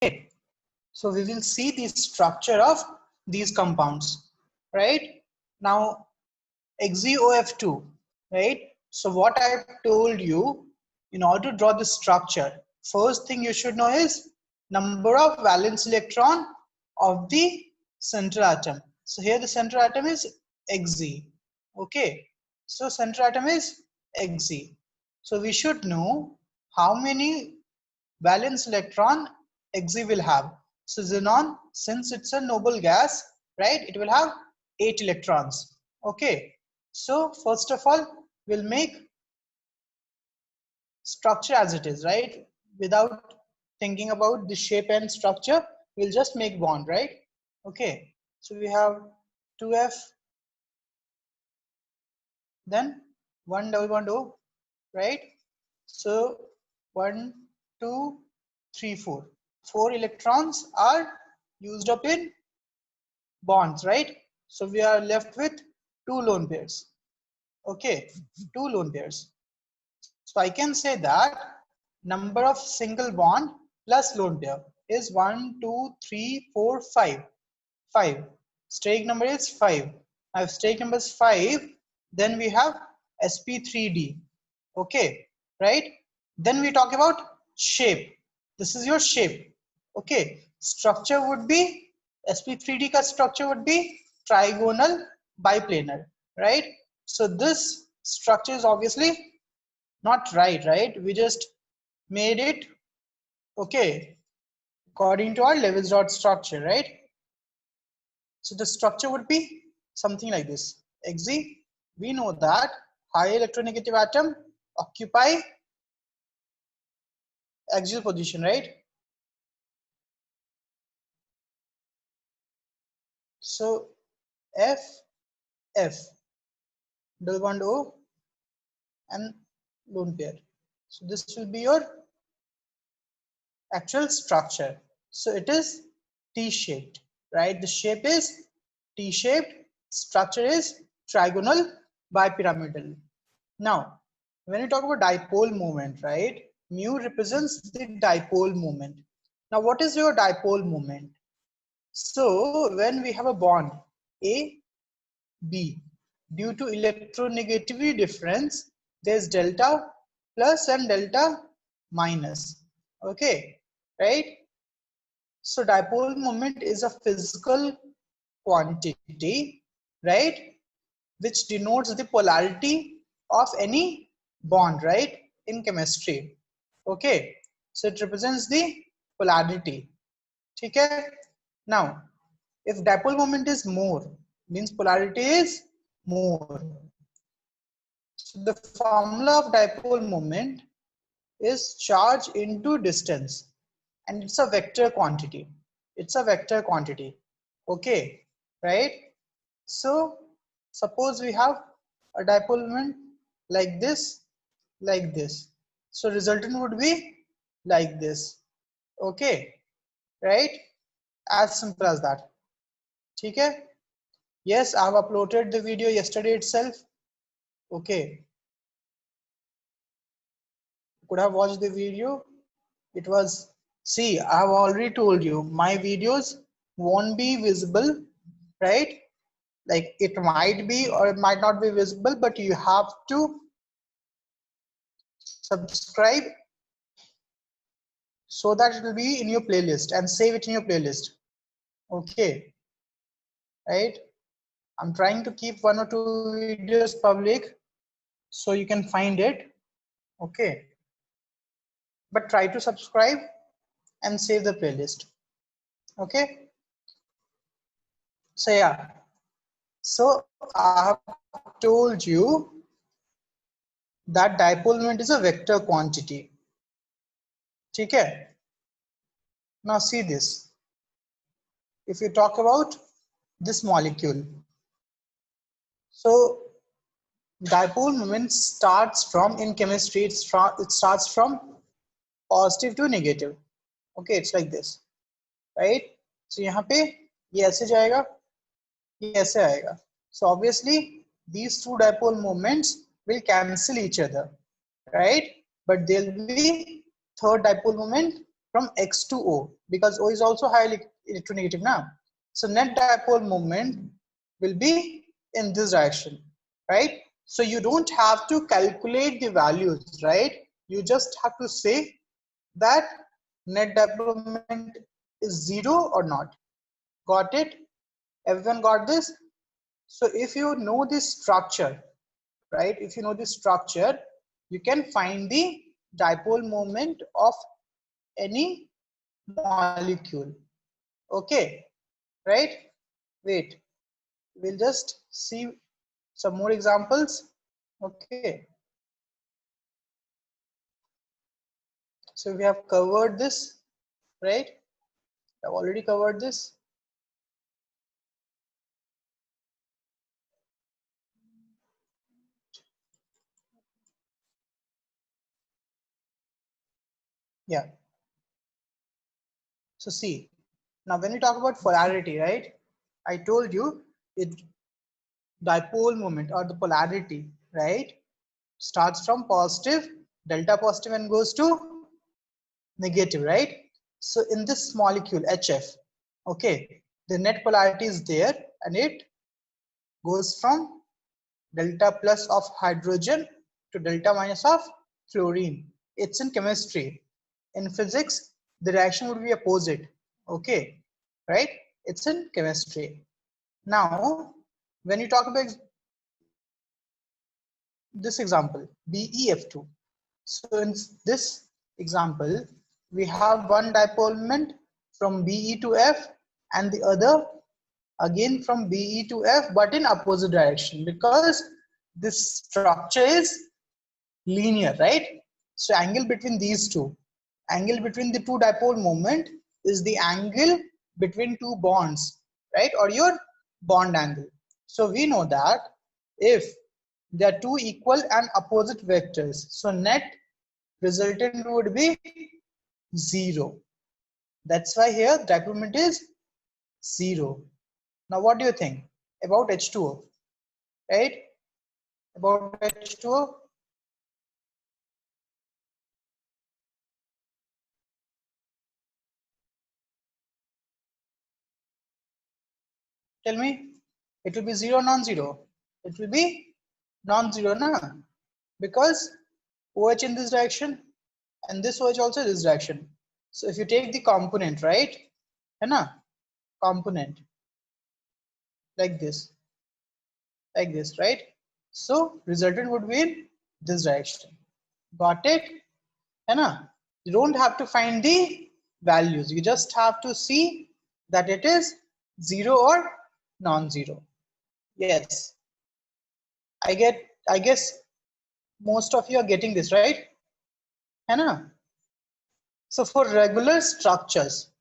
Okay, so we will see the structure of these compounds, right? Now, XeOF2, right? So what I told you, in order to draw the structure, first thing you should know is number of valence electron of the central atom. So here the central atom is Xe. Okay, so central atom is Xe. So we should know how many valence electron Xe will have. So xenon, since it's a noble gas, right, it will have 8 electrons. Okay, so first of all, we'll make structure as it is, right? Without thinking about the shape and structure, we'll just make bond, right? Okay, so we have 2F, then 1 double bond O, right? So 1, 2, 3, 4. 4 electrons are used up in bonds, right? So we are left with 2 lone pairs. Okay, 2 lone pairs. So I can say that number of single bond plus lone pair is 1, 2, 3, 4, 5. 5. Steric number is 5. Now if steric number is 5, then we have sp3d. Okay, right? Then we talk about shape. This is your shape. Okay, structure would be sp3d ka structure would be trigonal biplanar, right? So this structure is obviously not right? We just made it, okay, according to our levels dot structure, right? So the structure would be something like this. Xe, we know that high electronegative atom occupy axial position, right? So F, double bond O and lone pair. So this will be your actual structure. So it is T-shaped, right? The shape is T-shaped, structure is trigonal bipyramidal. Now, when you talk about dipole moment, right? Mu represents the dipole moment. Now, what is your dipole moment? So, when we have a bond A, B, due to electronegativity difference, there's delta plus and delta minus. Okay, right? So dipole moment is a physical quantity, right, which denotes the polarity of any bond, right, in chemistry. Okay, so it represents the polarity. Okay. Now, if dipole moment is more, means polarity is more. So the formula of dipole moment is charge into distance, and it's a vector quantity. It's a vector quantity. Okay, right? So suppose we have a dipole moment like this, like this. So resultant would be like this. Okay, right? As simple as that. Okay. Yes, I have uploaded the video yesterday itself. Okay, could have watched the video. It was, see, I have already told you my videos won't be visible, right? Like it might be or it might not be visible, but you have to subscribe so that it will be in your playlist and save it in your playlist. Okay, right? I'm trying to keep 1 or 2 videos public so you can find it. Okay, but try to subscribe and save the playlist. Okay, so yeah, so I have told you that dipole moment is a vector quantity. Okay, now see this. If you talk about this molecule, so dipole moment starts from, in chemistry it starts from positive to negative. Okay, it's like this, right? So यहाँ पे ये ऐसे जाएगा, ये ऐसे आएगा. So obviously these two dipole moments will cancel each other, right? But there will be third dipole moment from X to O, because O is also highly electronegative now. So net dipole moment will be in this direction, right? So you don't have to calculate the values, right? You just have to say that net dipole moment is 0 or not. Got it? Everyone got this? So if you know this structure, right? If you know this structure, you can find the dipole moment of any molecule. Okay, right? Wait, we'll just see some more examples. Okay, so we have covered this, right? I've already covered this. Yeah. So see, now when we talk about polarity, right? I told you it dipole moment or the polarity, right? Starts from positive, delta positive, and goes to negative, right? So in this molecule HF, okay, the net polarity is there and it goes from delta plus of hydrogen to delta minus of fluorine. It's in chemistry. In physics, the reaction would be opposite. Okay, right? It's in chemistry. Now, when you talk about this example, BeF2. So in this example, we have one dipole moment from Be to F and the other again from Be to F, but in opposite direction, because this structure is linear, right? So angle between these two, angle between the two dipole moment is the angle between two bonds, right? Or your bond angle. So we know that if they are two equal and opposite vectors, so net resultant would be 0. That's why here the dipole moment is 0. Now what do you think about H2O, right? About H2O? Tell me, it will be 0 non-zero. It will be non-zero na, because OH in this direction and this OH also in this direction. So if you take the component, right, है ना, component like this, right? So resultant would be in this direction. Got it? है ना? You don't have to find the values. You just have to see that it is 0 or non-zero. Yes. I guess most of you are getting this, right? है ना? So for regular structures,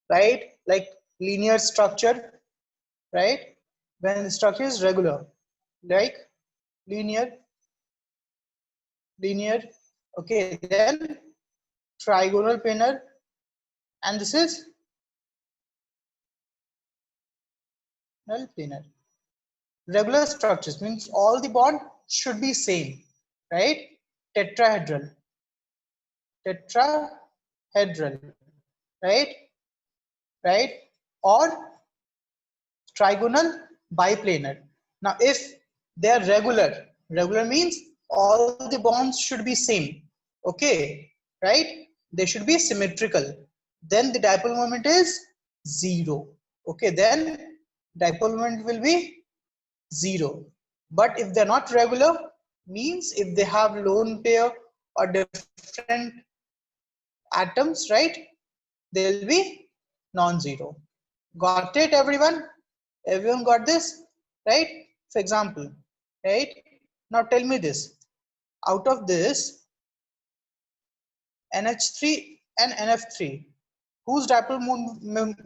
right, like linear structure, right, when the structure is regular, like linear, okay, then trigonal planar, and this is null planar. Regular structures means all the bond should be same, right? Tetrahedral, right, or trigonal biplanar. Now if they are regular means all the bonds should be same, okay, right? They should be symmetrical, then the dipole moment is 0. Okay, then dipole moment will be 0. But if they're not regular, means if they have lone pair or different atoms, right, they'll be non-zero. Got it, everyone? Everyone got this, right? For example, right, now tell me this, out of this NH3 and NF3, whose dipole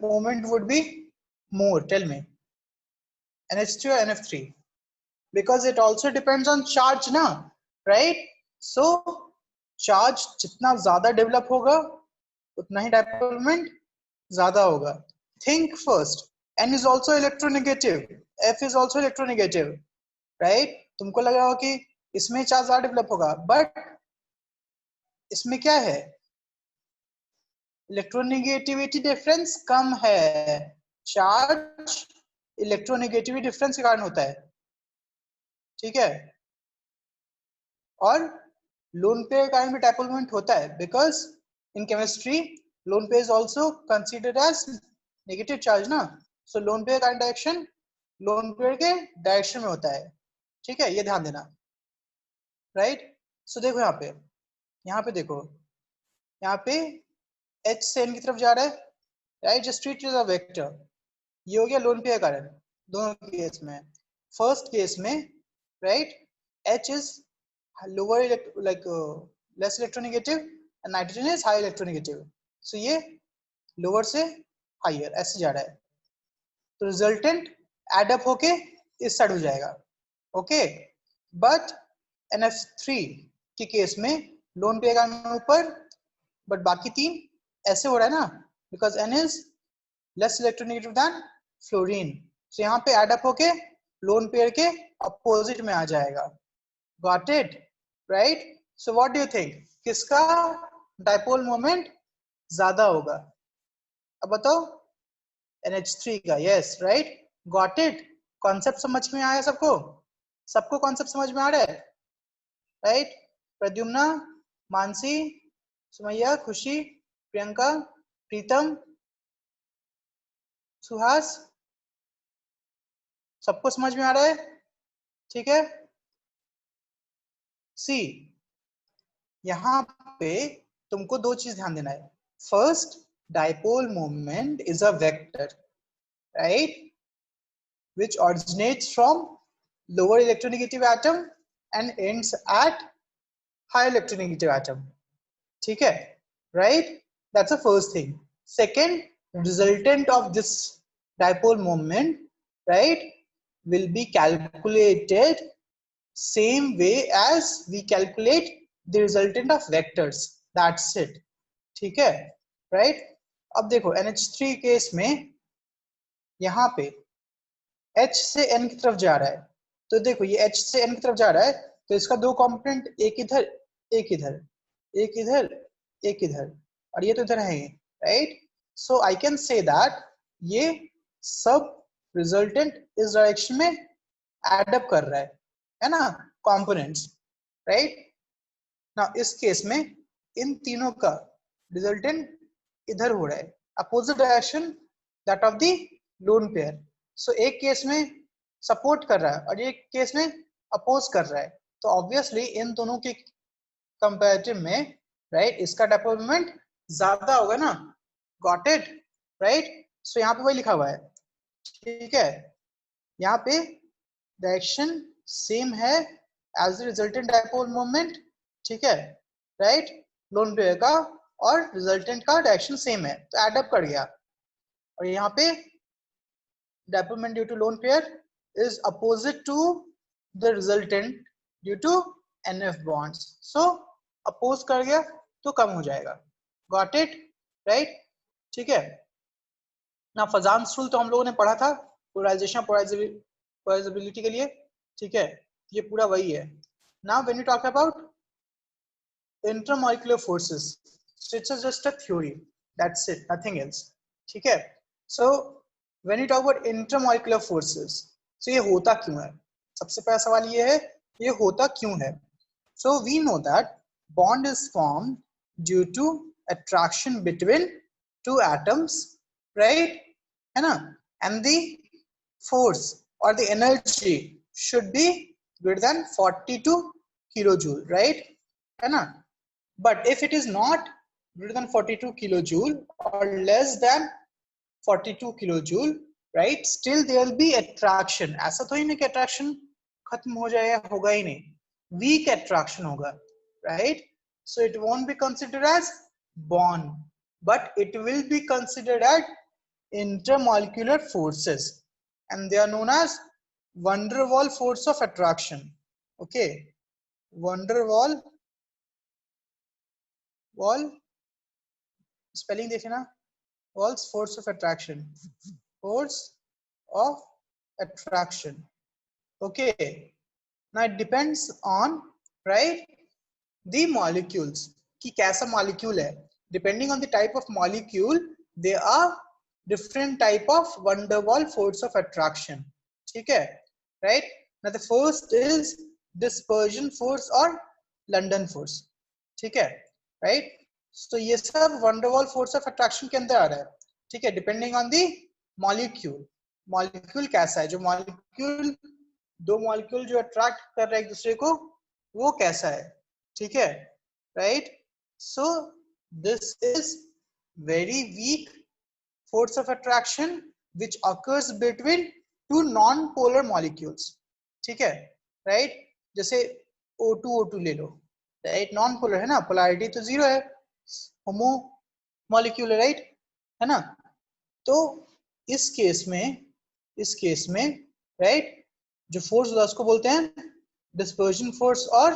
moment would be more? Tell me. NH3 or NF3? Because it also depends on charge now, right? So charge जितना ज़्यादा develop होगा उतना ही dipole moment ज़्यादा होगा. Think first. N is also electronegative, F is also electronegative, right? तुमको लग रहा हो कि इसमें चार्ज ज़्यादा develop होगा, but इसमें क्या है? इलेक्ट्रोनेगेटिविटी डिफरेंस कम है, चार्ज इलेक्ट्रोनेगेटिविटी डिफरेंस के कारण होता है, ठीक है। और लोन पेयर के कारण भी डाइपोल मोमेंट होता है, because in chemistry lone pair is also considered as negative charge ना, सो लोन पेयर का डायरेक्शन लोन पेयर के डायरेक्शन में होता है, ठीक है, ये ध्यान देना, राइट। सो देखो यहाँ पे देखो, यहाँ पे h से n की तरफ जा रहा है, right, just treat it as a vector, ये हो गया लोन पेयर कारण दोनों केस में। फर्स्ट केस में, right, h is lower like less electronegative and nitrogen is high electronegative, so ये लोअर से हायर ऐसे जा रहा है, तो रिजल्टेंट एड अप होके इस साइड हो जाएगा, ओके। बट NF3 के केस में लोन पेयर का ऊपर, बट बाकी तीन ऐसे हो रहा है ना, because N is less electronegative than fluorine, so यहाँ पे एड अप होके लोन पेयर के अपोजिट में आ जाएगा, got it, right. So what do you think, किसका डाइपोल मोमेंट ज्यादा होगा, अब बताओ। NH3 का, yes, right, got it. Concept समझ में आया सबको, सबको कॉन्सेप्ट समझ में आ रहा है, राइट। प्रद्युम्ना, मानसी, सुमैया, खुशी, प्रियंका, प्रीतम, सुहास, सबको समझ में आ रहा है, ठीक है। सी, यहाँ पे तुमको दो चीज ध्यान देना है, first dipole moment is a vector, right, which originates from lower electronegative atom and ends at high electronegative atom, ठीक है, right, that's the first thing. Second, resultant of this dipole moment, right, will be calculated same way as we calculate the resultant of vectors, that's it, ठीक है, right। अब देखो NH3 case में यहाँ पे H से N की तरफ जा रहा है, तो देखो ये H से N की तरफ जा रहा है, तो इसका दो कंपोनेंट, एक इधर एक इधर, एक इधर एक इधर, और ये तो इधर है, right. So I can say that ये सब रिजल्टेंट इस डायरेक्शन में एड अप कर रहा है ना, कंपोनेंट्स, राइट ना। इस केस में इन तीनों का रिजल्टेंट इधर हो रहा है, opposite direction that of the lone pair, so एक केस में सपोर्ट कर रहा है और एक केस में अपोज कर रहा है, तो ऑब्वियसली इन दोनों के कंपैरेटिव में, राइट, इसका डाइपोल मोमेंट ज्यादा होगा ना, गॉट इट, राइट। सो यहाँ पे वही लिखा हुआ है, ठीक है, यहाँ पे डायरेक्शन सेम है as the resultant dipole moment, ठीक है, राइट, लोन पेयर का और रिजल्टेंट का डायरेक्शन सेम है, तो एड अप कर गया, और यहाँ पे dipole moment due to lone pair is opposite to the resultant due to NF bonds, so oppose कर गया तो कम हो जाएगा, got it, right, ठीक है ना। फजान्स रूल तो हम लोगों ने पढ़ा था पोलराइजेशन पोलराइजेबिलिटी के लिए, ठीक है, ये पूरा वही है। now when you talk about intermolecular forces, so it's just a theory, that's it, nothing else, ठीक है। so when you talk about intermolecular forces, so ये होता क्यों है, सबसे पहला सवाल ये है, ये होता क्यों है। so we know that bond is formed due to attraction between two atoms, right, है ना, and the force or the energy should be greater than 42 kilojoule, right, है ना। but if it is not greater than 42 kilojoule or less than 42 kilojoule, right, still there will be attraction, ऐसा तो ही नहीं कि attraction खत्म हो जाए, होगा ही नहीं, weak attraction होगा, right, so it won't be considered as bond, but it will be considered as intermolecular forces, and they are known as van der Waal force of attraction, okay, van der Waal spelling देखिए ना, Wahl's force of attraction, force of attraction, okay। now it depends on, right, the molecules कि कैसा molecule है, depending on the type of molecule, there are different type of van der Waals force of attraction. ठीक है, right? Now the first is dispersion force or London force. ठीक है, right? So ये सब van der Waals force of attraction के अंदर आ रहा है. ठीक है, depending on the molecule. Molecule कैसा है, जो मॉलिक्यूल दो मॉलिक्यूल जो अट्रैक्ट कर रहे हैं एक दूसरे को, वो कैसा है. ठीक है, right? So this is very weak force of attraction which occurs between two non-polar molecules. ठीक है, राइट? जैसे O2 O2 ले लो, राइट? नॉन-पोलर है ना, पोलैरिटी तो जीरो है, होमो मॉलिक्यूल है, राइट? है ना? तो इस केस में राइट, जो फोर्स होता है उसको बोलते हैं डिस्पर्जन फोर्स और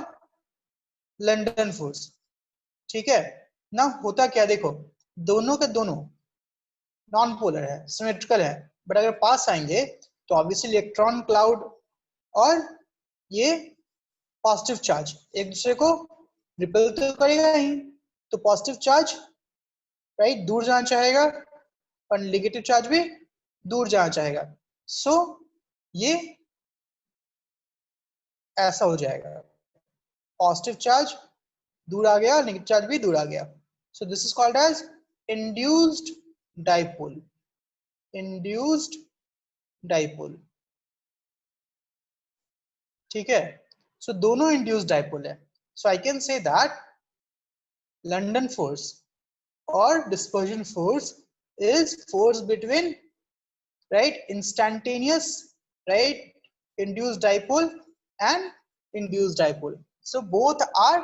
लंडन फोर्स. ठीक है ना? होता क्या, देखो दोनों के दोनों नॉन पोलर है, सिमेट्रिकल है, बट अगर पास आएंगे तो ऑब्वियसली इलेक्ट्रॉन क्लाउड और ये पॉजिटिव चार्ज एक दूसरे को रिपेल तो करेगा ही, तो पॉजिटिव चार्ज राइट दूर जाना चाहेगा और नेगेटिव चार्ज भी दूर जाना चाहेगा. सो ये ऐसा हो जाएगा, पॉजिटिव चार्ज दूर आ गया, नेगेटिव चार्ज भी दूर आ गया. So this is called as induced dipole. Induced dipole. ठीक है, सो दोनों इंड्यूस्ड डाइपोल है. So I can say that London force और dispersion force is force between right instantaneous right induced dipole and induced dipole. So both are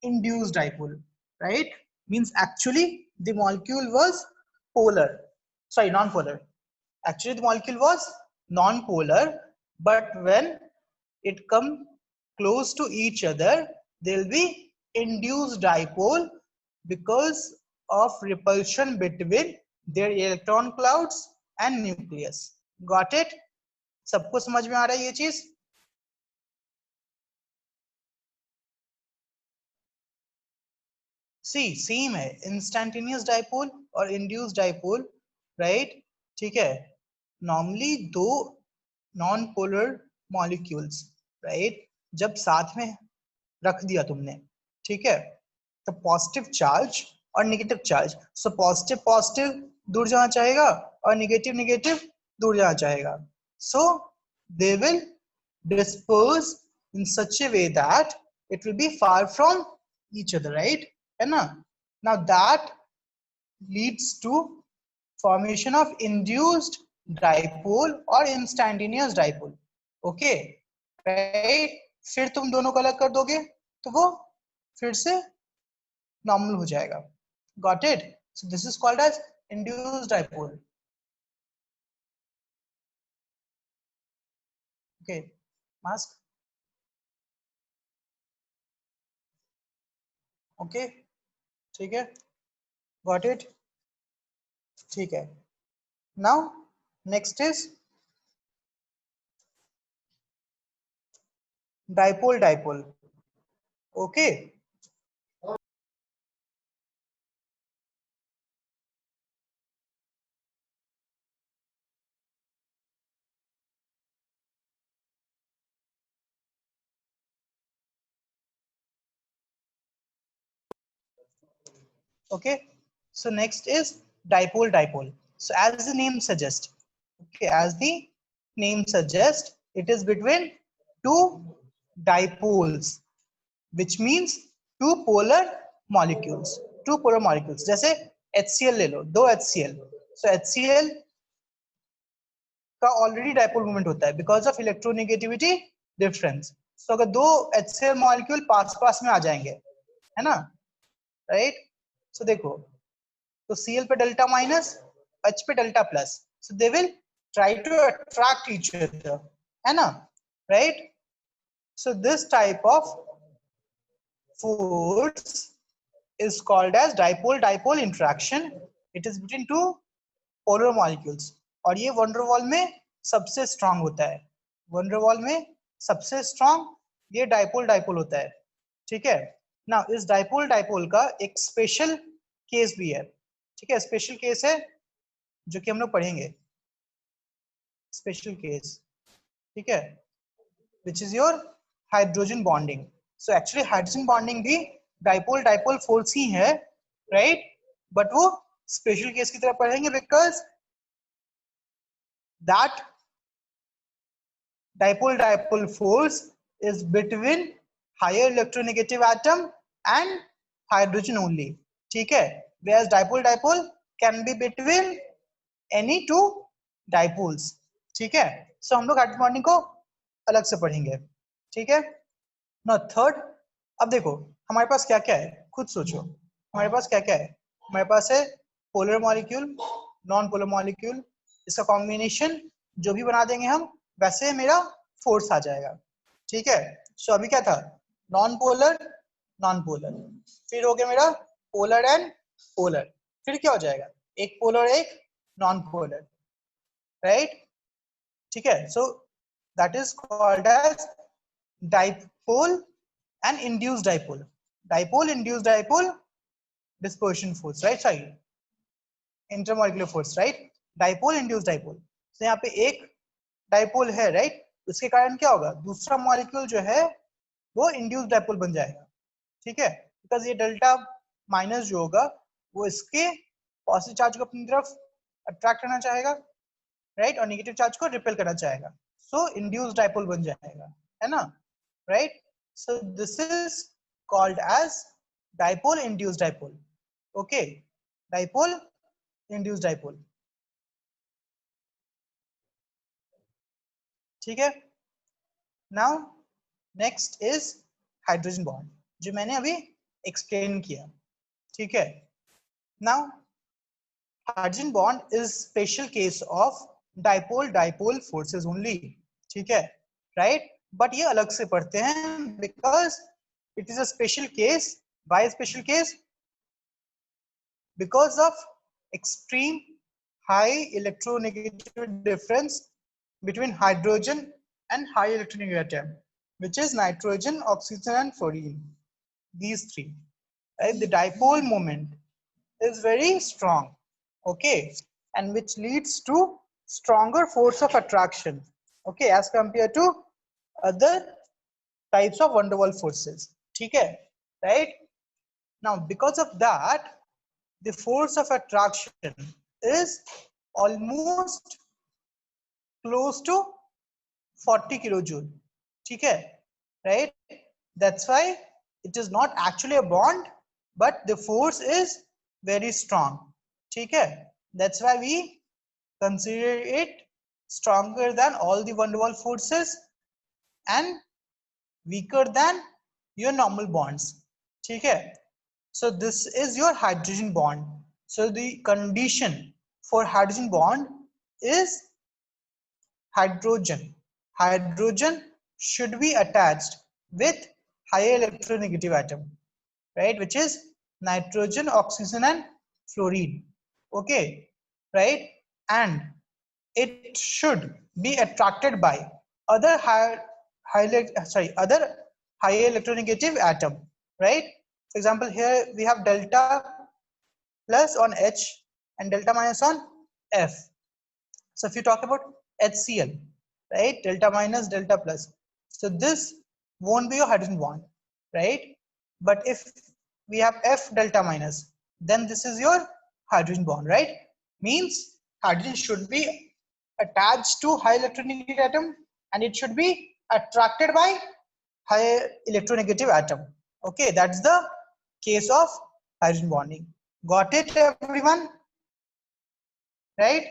induced dipole, right? Means actually the molecule was polar, sorry non-polar. Actually the molecule was non-polar, but when it come close to each other there will be induced dipole because of repulsion between their electron clouds and nucleus. Got it? सबको समझ में आ रहा है ये चीज? सी same है, instantaneous dipole और induced dipole, right? ठीक है, नॉर्मली दो नॉन पोलर मॉलिक्यूल्स राइट जब साथ में रख दिया तुमने, ठीक है, तो पॉजिटिव चार्ज और negative charge, so positive positive दूर जाना चाहेगा और नेगेटिव नेगेटिव दूर जाना चाहेगा. So they will disperse in such a way that it will be far from each other, right? है ना? Now that leads to formation of induced dipole और इंस्टैंटेनियस डाइपोल. Okay, right? फिर तुम दोनों को अलग कर दोगे तो वो फिर से नॉर्मल हो जाएगा. Got it? So this is called as induced dipole. Okay, mask. Okay, ठीक है, got it? ठीक है. Now next is dipole dipole. Okay. Okay, so next is dipole dipole. So as the name suggests, okay, as the name suggests, it is between two dipoles, which means two polar molecules. Two polar molecules. जैसे HCl ले लो, दो HCl. So HCl का already dipole moment होता है because of electronegativity difference. सो अगर दो HCl molecule पास पास में आ जाएंगे, है ना, राइट? सो देखो, तो Cl पे डेल्टा माइनस, H पे delta plus, so they will try to attract each other, है ना, right? So this type of force is called as dipole dipole interaction. It is between two polar molecules और ये van der Waals में सबसे strong होता है. van der Waals में सबसे स्ट्रांग ये डाइपोल डाइपोल होता है. ठीक है ना? इस डाइपोल डाइपोल का एक स्पेशल केस भी है, ठीक है, स्पेशल केस है जो कि हम लोग पढ़ेंगे, स्पेशल केस, ठीक है, which is your hydrogen bonding. So actually hydrogen bonding भी डाइपोल डाइपोल फोर्स ही है, राइट, बट वो स्पेशल केस की तरह पढ़ेंगे because that dipole dipole force is between higher electronegative atom and hydrogen only, ठीक है, whereas dipole dipole can be between any two dipoles, ठीक है. सो हम लोग हाइड्रोजन बॉन्डिंग को अलग से पढ़ेंगे, ठीक है. ना थर्ड, अब देखो हमारे पास क्या क्या है, खुद सोचो हमारे पास क्या क्या है. हमारे पास है polar molecule, non polar molecule, इसका कॉम्बिनेशन जो भी बना देंगे हम वैसे मेरा फोर्स आ जाएगा, ठीक है. सो अभी क्या था, नॉन पोलर नॉन पोलर, फिर हो गया मेरा पोलर एंड पोलर, फिर क्या हो जाएगा, एक पोलर एक नॉन पोलर, राइट, ठीक है. So that is called as dipole and induced dipole. Dipole, induced dipole, dispersion force, right? Sorry, intermolecular force, right? Dipole, induced dipole. So यहाँ पे एक डाइपोल है, राइट, उसके कारण क्या होगा, दूसरा मॉलिक्यूल जो है वो इंड्यूस्ड डाइपोल बन जाएगा, ठीक है, बिकॉज ये डेल्टा माइनस जो होगा वो इसके पॉजिटिव चार्ज को अपनी तरफ अट्रैक्ट करना चाहेगा, राइट, और नेगेटिव चार्ज को रिपेल करना चाहेगा, सो इंड्यूस्ड डाइपोल बन जाएगा, है ना, right? So this is called as dipole induced dipole. Okay, dipole induced dipole, ठीक है. Now next is hydrogen bond जो मैंने अभी explain किया, ठीक है. Now hydrogen bond is special case of dipole dipole forces only, ठीक है, right? But ये अलग से पढ़ते हैं because it is a special case. Why special case? Because of extreme high electronegative difference between hydrogen and high electronegative atom, which is nitrogen, oxygen and fluorine, these three, right? The dipole moment is very strong, okay, and which leads to stronger force of attraction, okay, as compared to other types of van der Waals forces, ठीक है, right? Now because of that the force of attraction is almost close to 40 kilojoule, ठीक है, right? That's why it is not actually a bond but the force is very strong, ठीक है. That's why we consider it stronger than all the van der Waals forces and weaker than your normal bonds, ठीक है. So this is your hydrogen bond. So the condition for hydrogen bond is hydrogen. Hydrogen should be attached with higher electronegative atom, right? Which is nitrogen, oxygen, and fluorine. Okay, right? And it should be attracted by other other higher electronegative atom, right? For example, here we have delta plus on H and delta minus on F. So if you talk about HCl, right, delta minus, delta plus, so this won't be a hydrogen bond, right? But if we have F delta minus, then this is your hydrogen bond, right? Means hydrogen should be attached to high electronegative atom and it should be attracted by high electronegative atom. Okay, that's the case of hydrogen bonding. Got it, everyone? Right?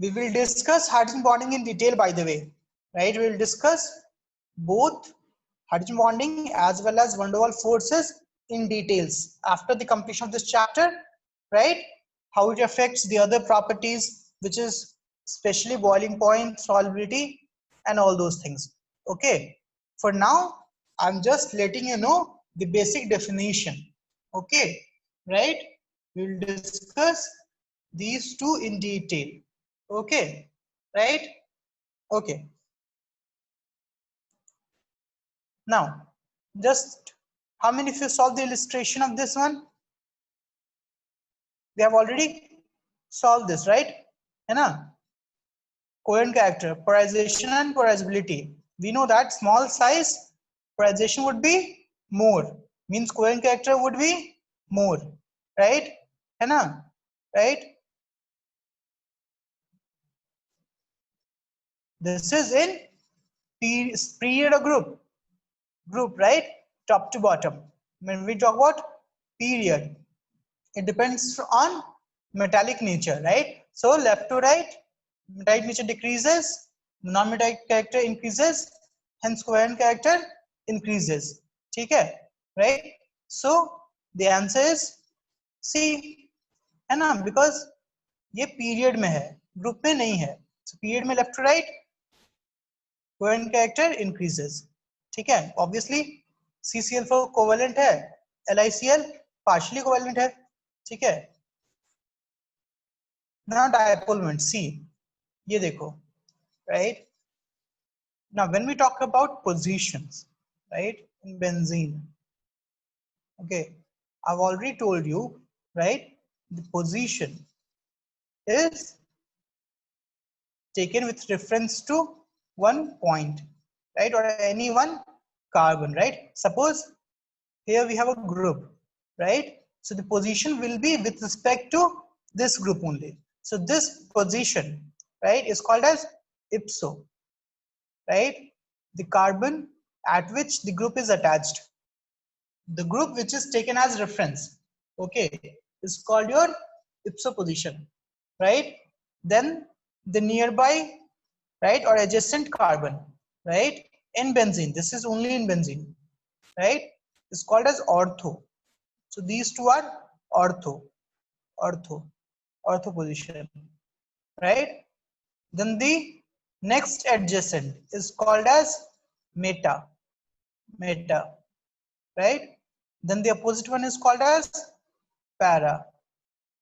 We will discuss hydrogen bonding in detail, by the way, right? We will discuss both hydrogen bonding as well as van der Waals forces in details after the completion of this chapter, right? How it affects the other properties, which is especially boiling point, solubility, and all those things. Okay. For now, I'm just letting you know the basic definition. Okay, right? We'll discuss these two in detail. Okay, right? Okay. Now, just how many of you saw the illustration of this one? We have already solved this, right? है ना? Coherent character, polarization and polarizability. We know that small size polarization would be more, means coherent character would be more, right? है ना? Right? This is in period or group, right? Top to bottom. When we talk about period, it depends on metallic nature, right? So left to right, metallic nature decreases, non-metallic character increases, hence coherent character increases. ठीक है? Right? So the answer is C, है ना? Because ये period में है, group में नहीं है. So period में left to right, coherent character increases. ठीक है? Obviously CCl4 covalent है, LiCl partially covalent है. ठीक है? Now dipole moment, see, ये देखो, right? Now when we talk about positions, right, in benzene, okay, I've already told you, right, the position is taken with reference to one point, right, or any one carbon, right? Suppose here we have a group, right? So the position will be with respect to this group only. So this position, right, is called as ipso, right? The carbon at which the group is attached. The group which is taken as reference, okay, is called your ipso position, right? Then the nearby, right, or adjacent carbon, right, in benzene, this is only in benzene, right, is called as ortho. So these two are ortho, ortho position, right? Then the next adjacent is called as meta, right? Then the opposite one is called as para.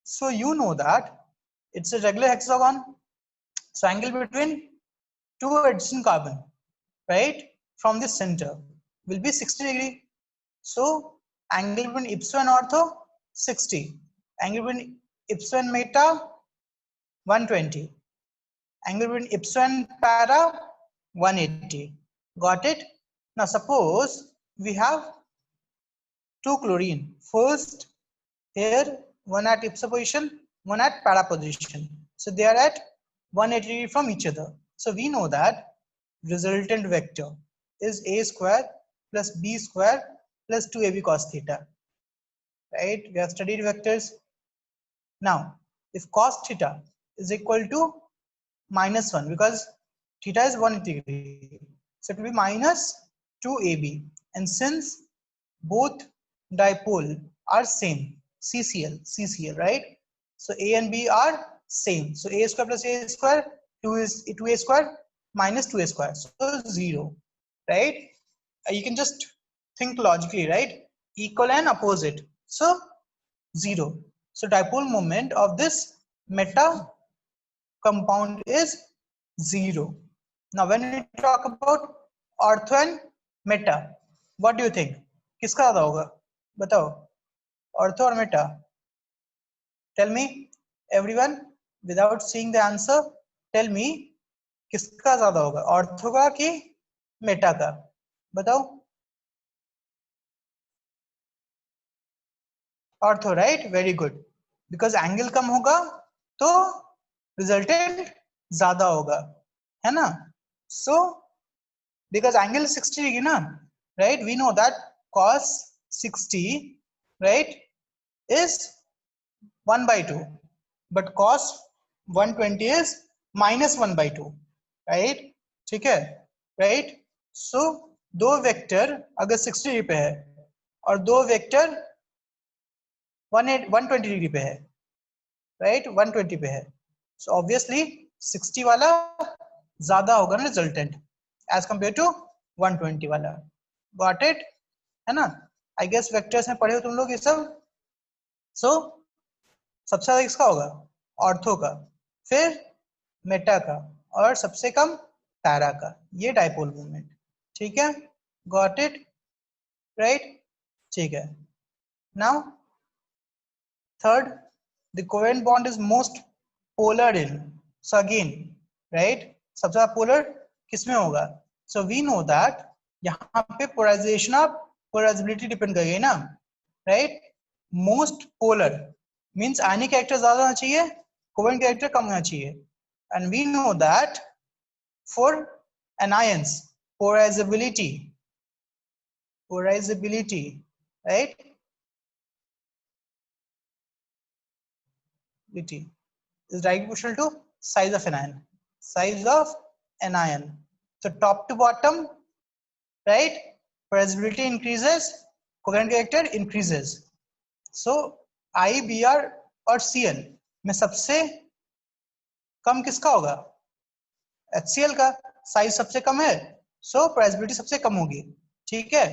So you know that it's a regular hexagon. So angle between two adjacent carbon, right, from the center will be 60 degree. So angle between ipso and ortho 60. Angle between ipso and meta 120. Angle between ipso and para 180. Got it? Now suppose we have two chlorine. First here one at ipso position, one at para position. So they are at 180 degree from each other. So we know that resultant vector is a square plus b square plus 2ab cos theta. Right? We have studied vectors. Now, if cos theta is equal to -1 because theta is 180 degree, so it will be minus 2ab. And since both dipole are same, CCl, right? So A and B are same. So A square plus A square, 2A square minus 2A square. So 0, right? You can just think logically, right? Equal and opposite. So 0. So dipole moment of this meta compound is 0. Now when we talk about ortho and meta, what do you think? किसका ज्यादा होगा? बताओ. Ortho or meta? Tell me, everyone, without seeing the answer, tell me किसका ज्यादा होगा? Ortho का कि meta का? बताओ. Ortho, right? Very good. Because angle कम होगा तो रिजल्टेंट ज्यादा होगा, है ना? So because angle is 60 degree na, right? We know that cos 60, right, is 1/2, but cos 120 is -1/2, right? ठीक है, right? So दो वेक्टर अगर 60 डिग्री पे है और दो वेक्टर 120 डिग्री पे है, right, 120 पे है, so obviously 60 वाला ज्यादा होगा ना रिजल्टेंट as compared to 120 वाला. Got it? है ना? I guess वेक्टर्स में पढ़े हो तुम लोग ये सब. So सबसे ज्यादा किसका होगा? ऑर्थो का, फिर मेटा का, और सबसे कम पैरा का. ये डाइपोल मूवमेंट. ठीक है? Got it? राइट? ठीक है. Now third the covalent bond is most polar in, so again right, सबसे ज्यादा polar किसमें होगा? So we know that यहाँ पे polarization of polarizability depend करेगी ना, right? Most polar means ionic character ज्यादा होना चाहिए, covalent character कम होना चाहिए, and we know that for anions polarizability, right, is directly proportional to size of anion, size of anion. So top to bottom, right, polarizability increases, covalent character increases. So I, Br और Cl में सबसे कम किसका होगा? HCl का, size सबसे कम है, सो polarizability सबसे कम होगी, ठीक है,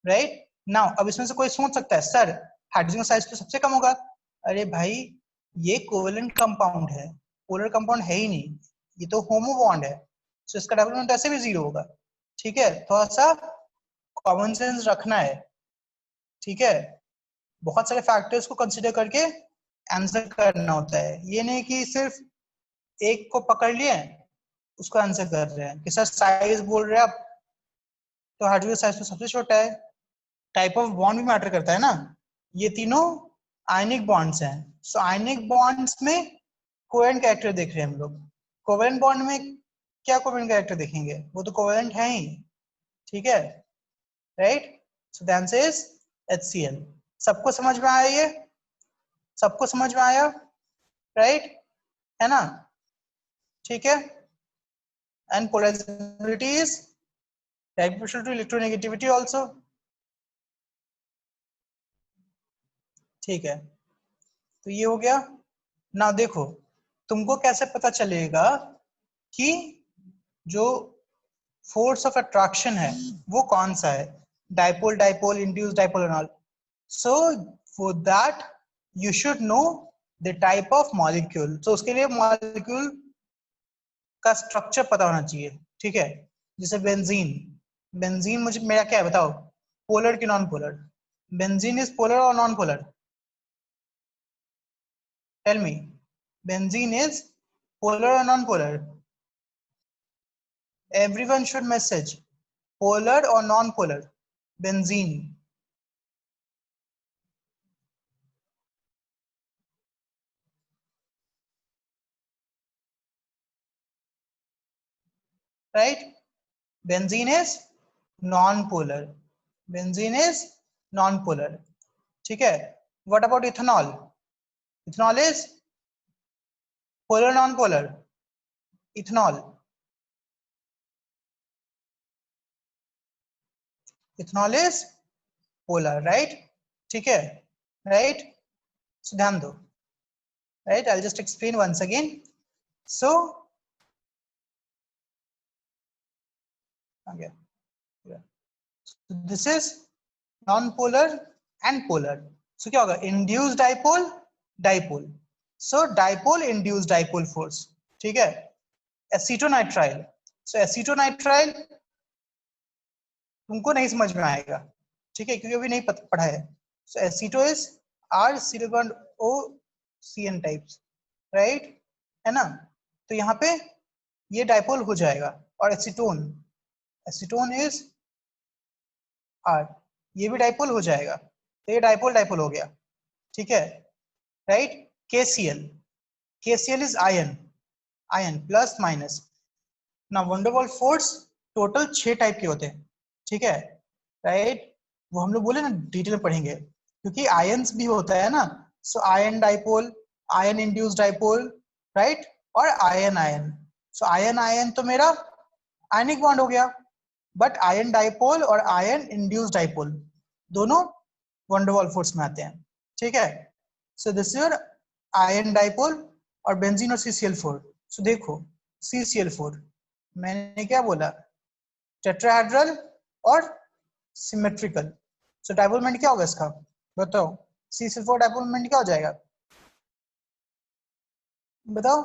राइट? नाउ अब इसमें से कोई सोच सकता है सर हाइड्रोजन का साइज तो सबसे कम होगा। अरे भाई ये कोवेलेंट कंपाउंड है, पोलर कंपाउंड है ही नहीं, ये तो होमो बॉन्ड है, सो इसका डेवलपमेंट ऐसे भी जीरो होगा, ठीक है? थोड़ा सा कॉमन सेंस रखना है, ठीक है? बहुत सारे फैक्टर्स को कंसिडर करके आंसर करना होता है, ये नहीं कि सिर्फ एक को पकड़ लिए उसको आंसर कर रहे हैं कि सर साइज बोल रहे हैं आप, तो हाइड्रोजन साइज तो सबसे छोटा है। टाइप ऑफ बॉन्ड भी मैटर करता है ना, ये तीनों आयनिक बॉन्ड्स हैं, सो आयनिक बॉन्ड्स में कोवेलेंट कैरेक्टर देख रहे हैं हम लोग। कोवेलेंट बॉन्ड में क्या कोवेलेंट कैरेक्टर देखेंगे, वो तो कोवेलेंट है ही, ठीक है, right? So the answer is HCl। सबको समझ में आया ये? सबको समझ में आया, राइट, है ना? ठीक है, and polarizability is directly proportional to electronegativity also, ठीक है, तो ये हो गया ना। देखो तुमको कैसे पता चलेगा कि जो फोर्स ऑफ अट्रैक्शन है वो कौन सा है, dipole, dipole, induce dipole and all. So for that you should know the type of molecule, तो उसके लिए मॉलिक्यूल का स्ट्रक्चर पता होना चाहिए, ठीक है? जैसे बेंजीन, बेंजीन मुझे मेरा क्या है बताओ, पोलर कि non polar? Benzene is polar और non polar? Tell me, benzene is polar और non polar? Everyone should message polar or non-polar. Benzene, right? Benzene is non-polar. Benzene is non-polar. ठीक है? What about ethanol? Ethanol is polar, non-polar? Ethanol. Ethanol is polar, right? ठीक है? Right? So ध्यान दो. Right? I'll just explain once again. So okay. Yeah. So this is non-polar and polar. So क्या होगा? Induced dipole, dipole. So dipole induced dipole force, ठीक है? Acetonitrile. So acetonitrile तुमको नहीं समझ में आएगा, ठीक है, क्योंकि अभी नहीं पढ़ा है। So aceto is R silicon O CN types, right? है ना? तो यहाँ पे ये डाइपोल हो जाएगा, और एसीटोन, एसीटोन इज R, ये भी डाइपोल हो जाएगा, तो ये डाइपोल डाइपोल हो गया, ठीक है, right? KCl, KCl is ion, ion plus minus. ना वंडरवॉल फोर्स टोटल 6 टाइप के होते हैं, ठीक है, राइट? वो हम लोग बोले ना डिटेल में पढ़ेंगे, क्योंकि आयंस भी होता है ना। So ion dipole, ion induced dipole, right, और ion ion. So ion ion तो मेरा आयनिक बॉन्ड हो गया, बट आयन डाइपोल और आयन इंड्यूस्ड डाइपोल दोनों वंडरवॉल फोर्स में आते हैं, ठीक है? So this is your ion dipole और बेंजीन और CCl4। सो देखो CCl4 मैंने क्या बोला, टेट्राहेड्रल और सिमेट्रिकल। सो डाइपोलमेंट क्या होगा इसका बताओ, CCl4 डाइपोलमेंट क्या हो जाएगा बताओ?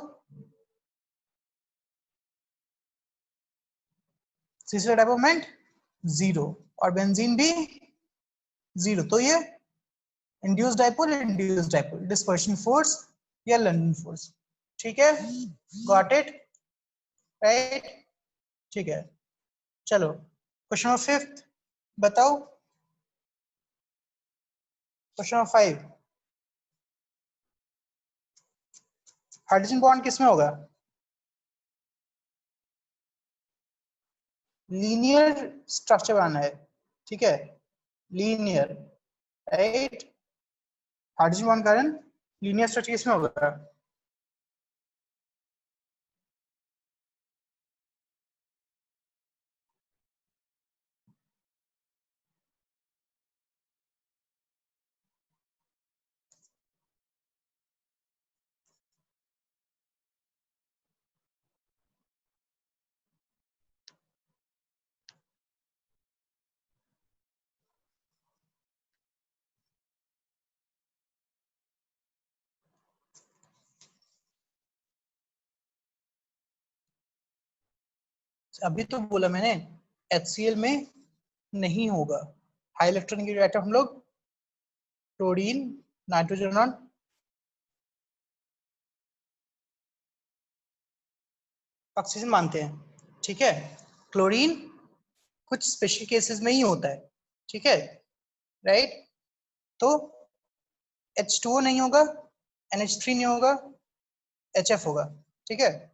CCl डाइपोलमेंट 0 और बेंजीन भी 0, तो ये induced dipole, induced dipole, dispersion force या लंडन फोर्स। ठीक है, गॉट इट, राइट। ठीक है, चलो क्वेश्चन नंबर 5 बताओ। क्वेश्चन नंबर 5, हाइड्रोजन बॉन्ड किसमें होगा? लीनियर स्ट्रक्चर बनाना है, ठीक है, लीनियर, राइट। हाइड्रोजन बॉन्ड कारण लीनियर स्ट्रक्चर किसमें होगा? अभी तो बोला मैंने HCl में नहीं होगा। हाई इलेक्ट्रॉन के एटम हम लोग क्लोरीन, नाइट्रोजन और ऑक्सीजन मानते हैं, ठीक है। क्लोरीन कुछ स्पेशल केसेस में ही होता है, ठीक है, राइट। तो H2O नहीं होगा, NH3 नहीं होगा, HF होगा, ठीक है,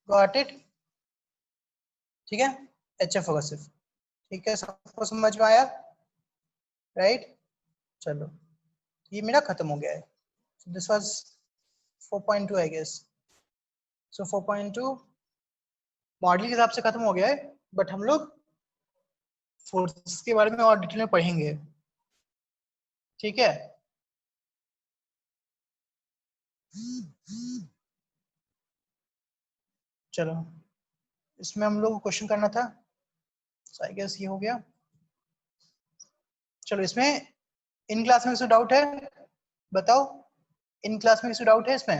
गॉट इट। ठीक है, HF होगा सिर्फ, ठीक है, सबको समझ में आया, राइट। चलो ये मेरा खत्म हो गया है। This was 4.2 I guess. So 4.2 model के हिसाब से खत्म हो गया है, बट हम लोग फोर्सेस के बारे में और डिटेल में पढ़ेंगे, ठीक है। चलो इसमें हम लोग को क्वेश्चन करना था, आई गेस ये हो गया। चलो इसमें इन क्लास में किसी डाउट है? बताओ, इन क्लास में किसी डाउट है इसमें?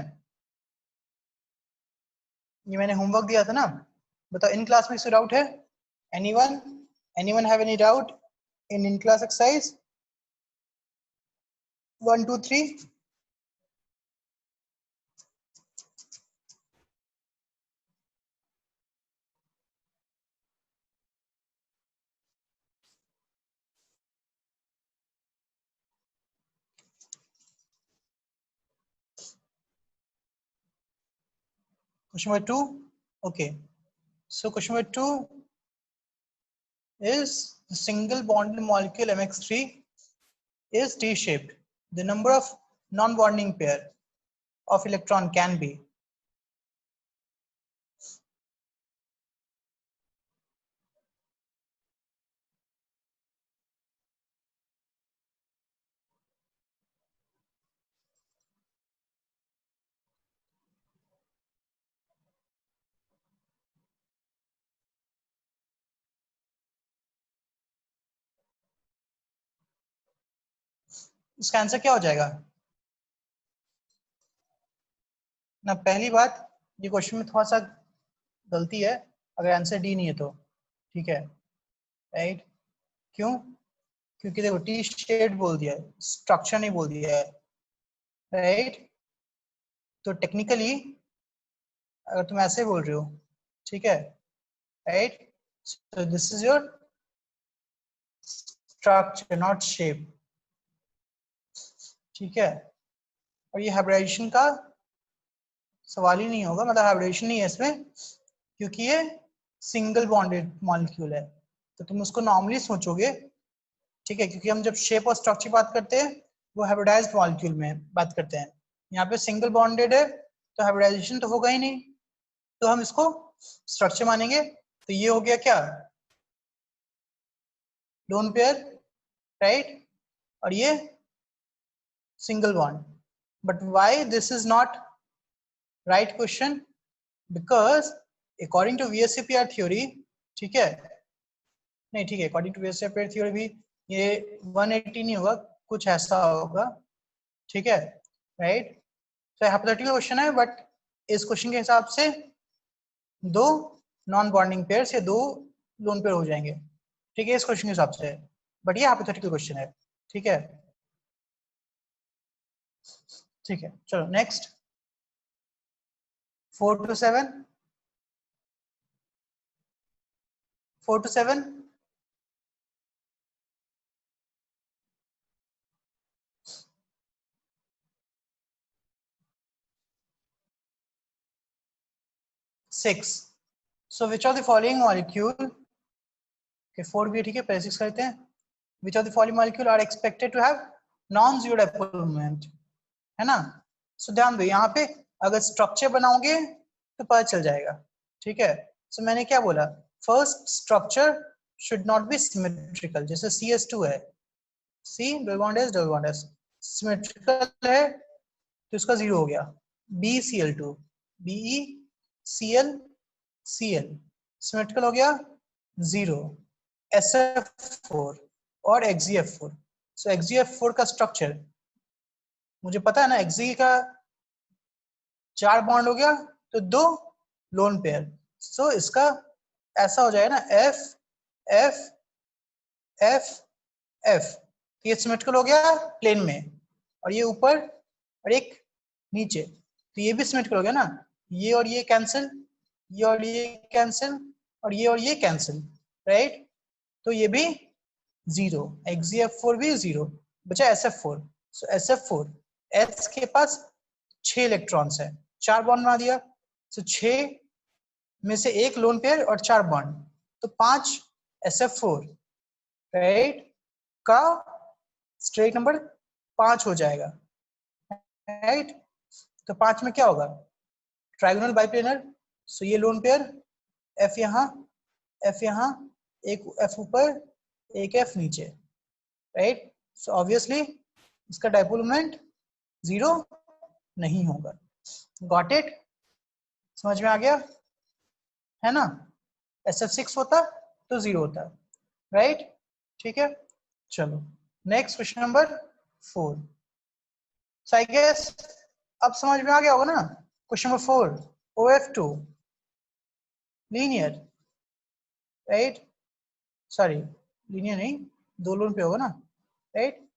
ये मैंने होमवर्क दिया था ना, बताओ इन क्लास में किसी डाउट है? Anyone, anyone have any doubt in class exercise 1 2 3? Question number 2. Okay, so question number 2 is the single bonded molecule MX3 is T-shaped. The number of non-bonding pair of electron can be. इसका answer क्या हो जाएगा ना? पहली बात, ये question में थोड़ा सा गलती है, अगर आंसर डी नहीं है तो, ठीक है, राइट। क्यों? क्योंकि देखो टी शेड बोल दिया है, स्ट्रक्चर नहीं बोल दिया है, राइट। तो टेक्निकली अगर तुम ऐसे बोल रहे हो, ठीक है, right, so this is your structure not shape, ठीक है। और ये हाइब्रिडाइजेशन का सवाल ही नहीं होगा, मतलब हाइब्रिडेशन नहीं है इसमें, क्योंकि ये सिंगल बॉन्डेड मॉलिक्यूल है। तो तुम उसको नॉर्मली सोचोगे, ठीक है, क्योंकि हम जब शेप और स्ट्रक्चर बात करते हैं वो हाइब्रिडाइज्ड मॉलिक्यूल में बात करते हैं। यहाँ पे सिंगल बॉन्डेड है तो हाइब्रिडाइजेशन तो होगा ही नहीं, तो हम इसको स्ट्रक्चर मानेंगे। तो ये हो गया क्या, लोन पेयर, राइट, और ये single bond. But why this is not right question? Because according to VSEPR theory, ठीक है, नहीं ठीक है, अकॉर्डिंग टू VSEPR थ्योरी भी ये 180 नहीं होगा, कुछ ऐसा होगा, ठीक है, राइट। तो हाइपोथेटिकल क्वेश्चन है, बट इस क्वेश्चन के हिसाब से दो नॉन बॉन्डिंग पेयर या दो लोन पेयर हो जाएंगे, ठीक है, इस क्वेश्चन के हिसाब से, बट ये हाइपोथेटिकल क्वेश्चन है, ठीक है। ठीक है, चलो next 4 to 7, 4 to 7, six. So which of the following molecule, okay 4 भी है, ठीक है, पहले 6 करते हैं. Which of the following molecule are expected to have non-zero dipole moment, है ना. So ध्यान दो यहाँ पे अगर स्ट्रक्चर बनाओगे तो पता चल जाएगा, ठीक है. So मैंने क्या बोला, first structure should not be symmetrical. जैसे CS2 है, C double bond S double bond S symmetrical है तो इसका जीरो हो गया. BCl2 BeCl Cl सिमेट्रिकल हो गया जीरो. SF4 और XgF4. सो XgF4 का स्ट्रक्चर मुझे पता है ना, Xg का 4 बॉन्ड हो गया तो 2 लोन पेयर. सो इसका ऐसा हो जाएगा ना, F F F F. ये सिमेट्रिकल हो गया प्लेन में, और ये ऊपर और एक नीचे, तो ये भी सिमेट्रिकल हो गया ना. ये और ये कैंसिल, ये और ये कैंसिल, और ये कैंसिल, राइट. तो ये भी जीरो, XgF4 भी जीरो, बचा SF4. सो SF4 S के पास 6 इलेक्ट्रॉन्स है, 4 बॉन्ड बना दिया. सो 6 में से एक लोन पेयर और 4 बॉन्ड, तो 5 SF4, राइट, का स्ट्रेट नंबर 5 हो जाएगा, राइट. तो 5 में क्या होगा, ट्राइगोनल बाइप्लेनर. सो ये लोन पेयर F यहाँ, F यहाँ, एक F ऊपर, एक F नीचे, राइट. सो ऑब्वियसली इसका डाइपोल मोमेंट जीरो नहीं होगा. गॉट इट, समझ में आ गया है ना. SF6 होता तो जीरो होता, राइट. ठीक है, चलो next question number 4. So I guess अब समझ में आ गया होगा ना. Question number 4, OF2 linear, right. Sorry linear नहीं, दो लोन पे होगा ना, राइट.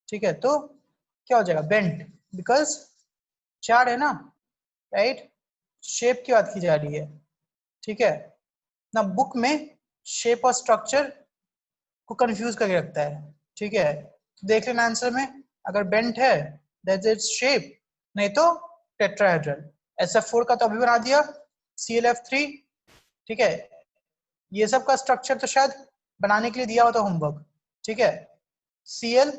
ठीक है, तो क्या हो जाएगा, बेंट, बिकॉज 4 है ना, राइट. शेप की बात की जा रही है, ठीक है ना. बुक में शेप और स्ट्रक्चर को कंफ्यूज करके रखता है, ठीक है. तो देख लेना आंसर में, अगर बेंट है दैट इज शेप, नहीं तो टेट्राहेड्रल. SF4 का तो अभी बना दिया, ClF3, ठीक है. ये सब का स्ट्रक्चर तो शायद बनाने के लिए दिया होता होमवर्क, ठीक है. Cl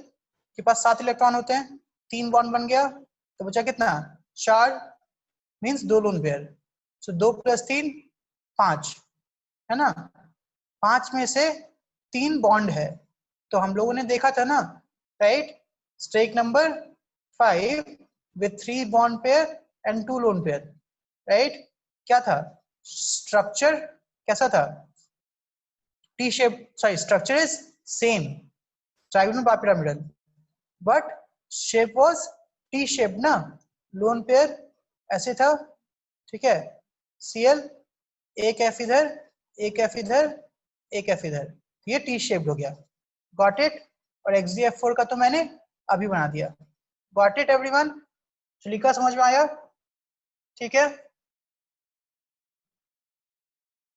के पास 7 इलेक्ट्रॉन होते हैं, 3 बॉन्ड बन गया, तो बचा कितना, 4, मीन्स 2 लोन पेयर. सो 2 + 3 5, है ना. 5 में से 3 बॉन्ड है, तो हम लोगों ने देखा था ना, right. Streak number 5 with 3 bond pair and 2 lone pair, right. क्या था स्ट्रक्चर, कैसा था, T shape. Sorry, structure is same, trigonal bipyramidal, but shape was T shape ना. लोन पेयर ऐसे था, ठीक है. Cl एक F इधर, एक F इधर, एक F इधर, ये टी शेप्ड हो गया. Got it. और XgF4 का तो मैंने अभी बना दिया. गॉट इट एवरीवन, लिखा समझ में आया, ठीक है,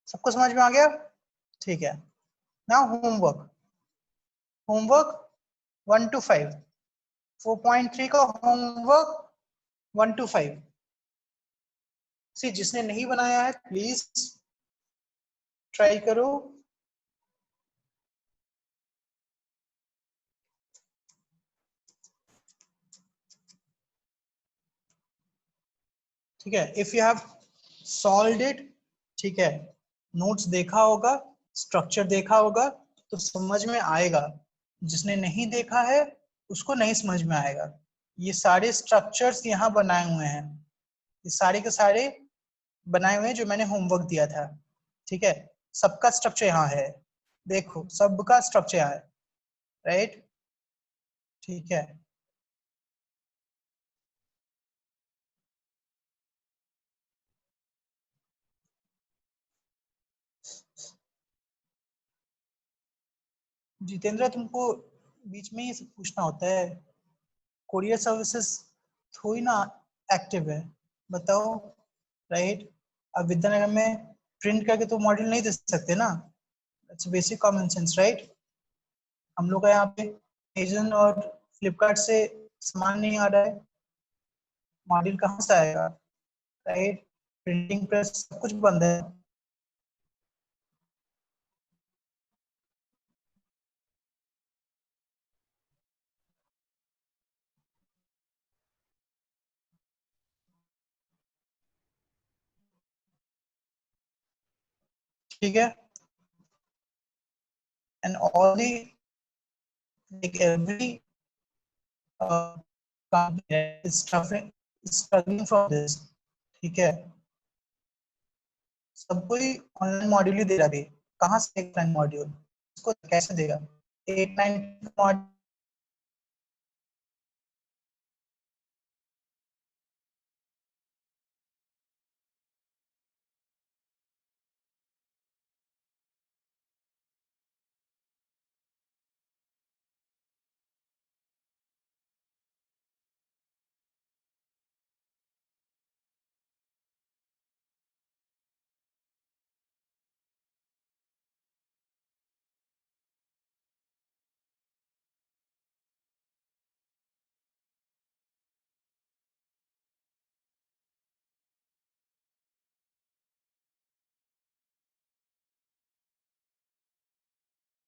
सबको समझ में आ गया, ठीक है. नाउ होमवर्क, होमवर्क 1 to 5, 4.3 का होमवर्क 1 to 5. सी जिसने नहीं बनाया है प्लीज ट्राई करो. ठीक है, if you have solved it, ठीक है, नोट्स देखा होगा, स्ट्रक्चर देखा होगा, तो समझ में आएगा. जिसने नहीं देखा है उसको नहीं समझ में आएगा. ये सारे स्ट्रक्चर्स यहाँ बनाए हुए हैं, ये सारे के सारे बनाए हुए हैं जो मैंने होमवर्क दिया था, ठीक है. सबका स्ट्रक्चर यहाँ है, देखो सबका स्ट्रक्चर यहाँ है, राइट. ठीक है, जितेंद्र तुमको बीच में ही सब पूछना होता है, कोरियर सर्विसेज थोड़ी ना एक्टिव है, बताओ, राइट? अब विद्यानगर में प्रिंट करके तो मॉड्यूल नहीं दे सकते ना, it's basic common sense, right? हम लोग का यहाँ पे अमेजन और फ्लिपकार्ट से सामान नहीं आ रहा है, मॉड्यूल कहाँ से आएगा, राइट? प्रिंटिंग प्रेस सब कुछ बंद है। ठीक है, and all the like every company is struggling from this, ठीक है? सब कोई ऑनलाइन मॉड्यूल ही दे रहा है, कहाँ से ऑनलाइन मॉड्यूल, इसको कैसे देगा? 8-9 मॉड्यूल